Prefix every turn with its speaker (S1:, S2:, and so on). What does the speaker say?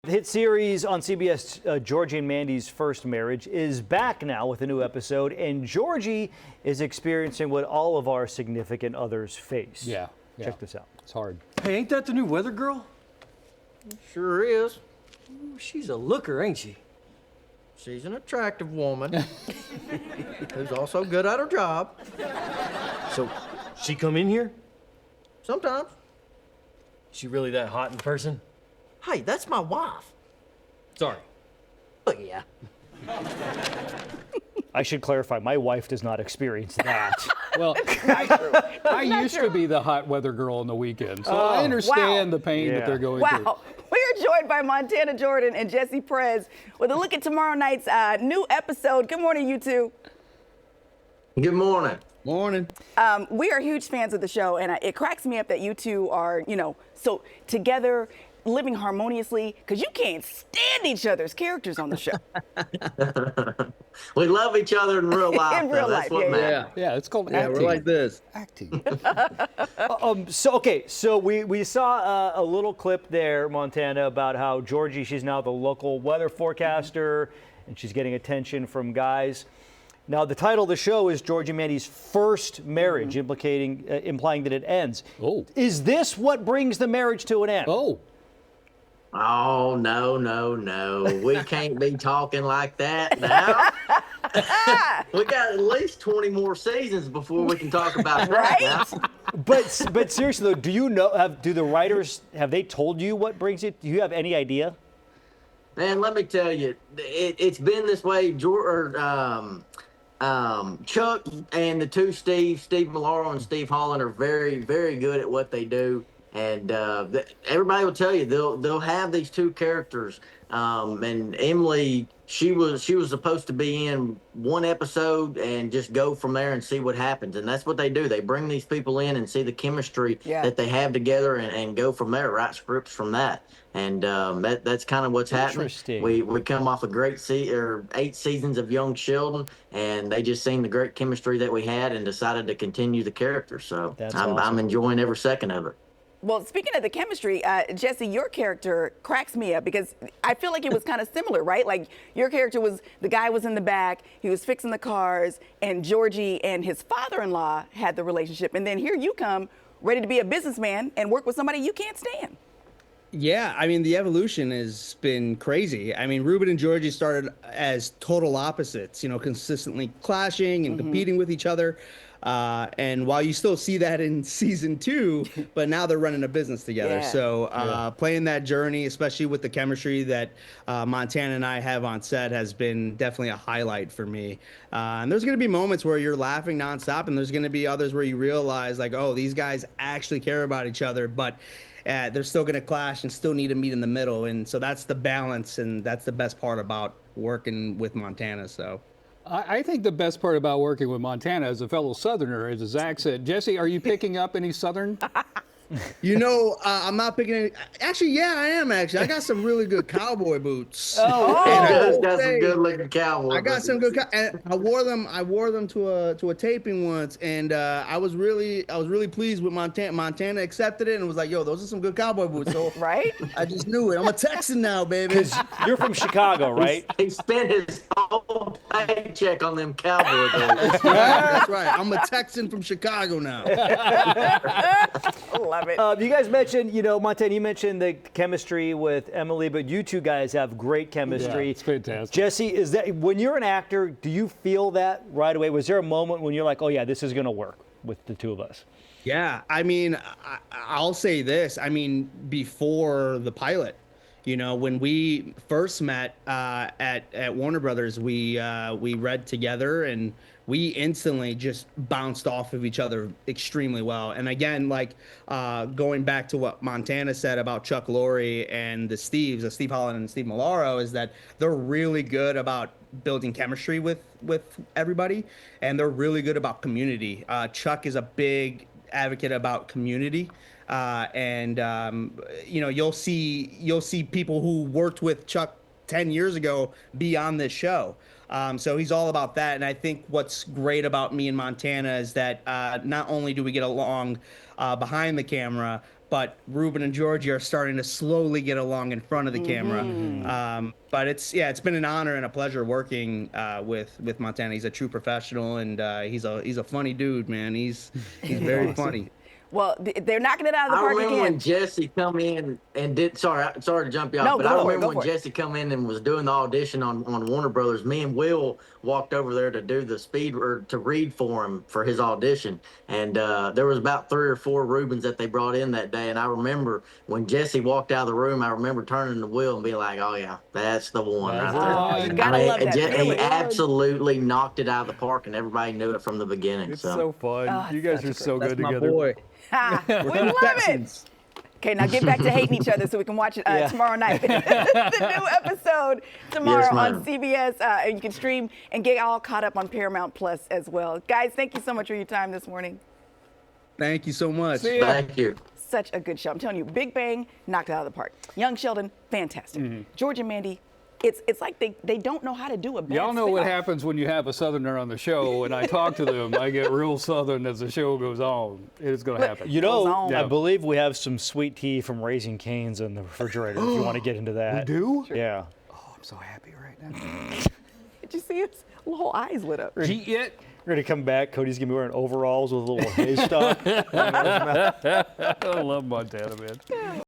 S1: The hit series on CBS, Georgie and Mandy's First Marriage, is back now with a new episode, and Georgie is experiencing what all of our significant others face.
S2: Yeah.
S1: Check this out.
S2: It's hard.
S3: Hey, ain't that the new weather girl?
S4: Sure is.
S3: Ooh, she's a looker, ain't she?
S4: She's an attractive woman who's also good at her job.
S3: So, she come in here?
S4: Sometimes.
S3: She really that hot in person?
S4: Hey, that's my wife.
S3: Sorry.
S4: Oh, yeah.
S1: I should clarify, my wife does not experience that.
S2: Well, I used to be the hot weather girl on the weekend, so I understand the pain that they're going through.
S5: Wow. We are joined by Montana Jordan and Jessie Prez with a look at tomorrow night's new episode. Good morning, you two.
S4: Good morning.
S2: Morning.
S5: We are huge fans of the show, and it cracks me up that you two are, so together, living harmoniously, because you can't stand each other's characters on the show.
S4: We love each other in real life.
S5: In real life,
S4: That's what matters.
S2: Yeah, it's called acting.
S4: We're like this.
S2: Acting.
S1: So we saw a little clip there, Montana, about how Georgie, she's now the local weather forecaster, and she's getting attention from guys. Now, the title of the show is Georgie and Mandy's First Marriage, implying that it ends.
S2: Oh.
S1: Is this what brings the marriage to an end?
S2: Oh.
S4: Oh, no. We can't be talking like that now. We got at least 20 more seasons before we can talk about that. Now.
S1: But seriously, though, do you know, do the writers, have they told you what brings it? Do you have any idea?
S4: Man, let me tell you, it's been this way. Chuck and the two Steve Malaro and Steve Holland are very, very good at what they do. And everybody will tell you they'll have these two characters. And Emily, she was supposed to be in one episode and just go from there and see what happens. And that's what they do. They bring these people in and see the chemistry that they have together and go from there, write scripts from that. And that's kind of what's happening. We come off a great 8 seasons of Young Sheldon, and they just seen the great chemistry that we had and decided to continue the character. So I'm enjoying every second of it.
S5: Well, speaking of the chemistry, Jessie, your character cracks me up because I feel like it was kind of similar, right? Like your character the guy was in the back, he was fixing the cars, and Georgie and his father-in-law had the relationship. And then here you come, ready to be a businessman and work with somebody you can't stand.
S6: Yeah, I mean, the evolution has been crazy. I mean, Ruben and Georgie started as total opposites, consistently clashing and competing with each other. And while you still see that in season 2, but now they're running a business together.
S5: Yeah.
S6: So playing that journey, especially with the chemistry that Montana and I have on set, has been definitely a highlight for me. And there's going to be moments where you're laughing nonstop, and there's going to be others where you realize, like, oh, these guys actually care about each other, but they're still going to clash and still need to meet in the middle. And so that's the balance, and that's the best part about working with Montana. So
S2: I think the best part about working with Montana as a fellow Southerner is his accent. Jessie, are you picking up any Southern?
S6: I'm not picking any. Actually, yeah, I am. Actually, I got some really good cowboy boots.
S4: Got some good looking cowboy.
S6: I got some good. And I wore them. To a taping once, and I was really pleased with Montana. Montana accepted it and was like, "Yo, those are some good cowboy boots." So
S5: right?
S6: I just knew it. I'm a Texan now, baby.
S1: Because you're from Chicago, right?
S4: He spent his whole paycheck on them cowboy boots.
S6: That's right. I'm a Texan from Chicago now.
S5: Love it.
S1: You guys mentioned, Montana, you mentioned the chemistry with Emily, but you two guys have great chemistry.
S2: Yeah, it's fantastic.
S1: Jessie, is that when you're an actor, do you feel that right away? Was there a moment when you're like, oh yeah, this is going to work with the two of us?
S6: Yeah, I mean, I'll say this. I mean, before the pilot, when we first met at Warner Brothers, we read together, and we instantly just bounced off of each other extremely well. And again, like going back to what Montana said about Chuck Lorre and the Steve Holland and Steve Malaro, is that they're really good about building chemistry with everybody, and they're really good about community. Chuck is a big advocate about community. You'll see people who worked with Chuck 10 years ago be on this show. So he's all about that. And I think what's great about me and Montana is that not only do we get along behind the camera, but Ruben and Georgie are starting to slowly get along in front of the camera. But it's been an honor and a pleasure working with Montana. He's a true professional, and he's a funny dude, man. He's very funny.
S5: Well, they're knocking it out of the park
S4: I remember
S5: again.
S4: when Jessie come in and did. Sorry to jump you off,
S5: No,
S4: but
S5: go
S4: I
S5: for it,
S4: remember
S5: go
S4: when
S5: for it.
S4: Jessie come in and was doing the audition on Warner Brothers. Me and Will walked over there to do the speed or to read for him for his audition, and there was about 3 or 4 Rubens that they brought in that day. And I remember when Jessie walked out of the room, I remember turning to Will and being like, "Oh yeah, that's the one right there."
S5: Oh, you gotta love that.
S4: He
S5: feeling.
S4: absolutely knocked it out of the park, and everybody knew it from the beginning.
S2: It's so fun.
S5: Oh,
S2: You guys
S5: such a
S2: are so
S6: That's
S2: good
S6: my
S2: together.
S6: boy.
S5: Ha, we love it.
S6: Texans.
S5: Okay, now get back to hating each other so we can watch it tomorrow night. The new episode tomorrow
S4: Yes,
S5: on
S4: ma'am.
S5: CBS, and you can stream and get all caught up on Paramount Plus as well. Guys, thank you so much for your time this morning.
S6: Thank you so much.
S2: See ya.
S4: Thank you.
S5: Such a good show. I'm telling you, Big Bang knocked it out of the park. Young Sheldon, fantastic. George and Mandy, it's like they don't know how to do a bad
S2: Y'all know what
S5: spin-off.
S2: happens when you have a Southerner on the show, and I talk to them. I get real Southern as the show goes on. It is going to happen.
S1: You
S5: Goes
S1: know,
S5: on.
S1: I believe we have some sweet tea from Raising Cane's in the refrigerator if you want to get into that.
S2: do?
S1: Yeah.
S2: Oh, I'm so happy right now.
S5: Did you see his whole eyes lit up?
S2: Eat yet?
S1: We're going to come back. Cody's going to be wearing overalls with a little haystack.
S2: I love Montana, man.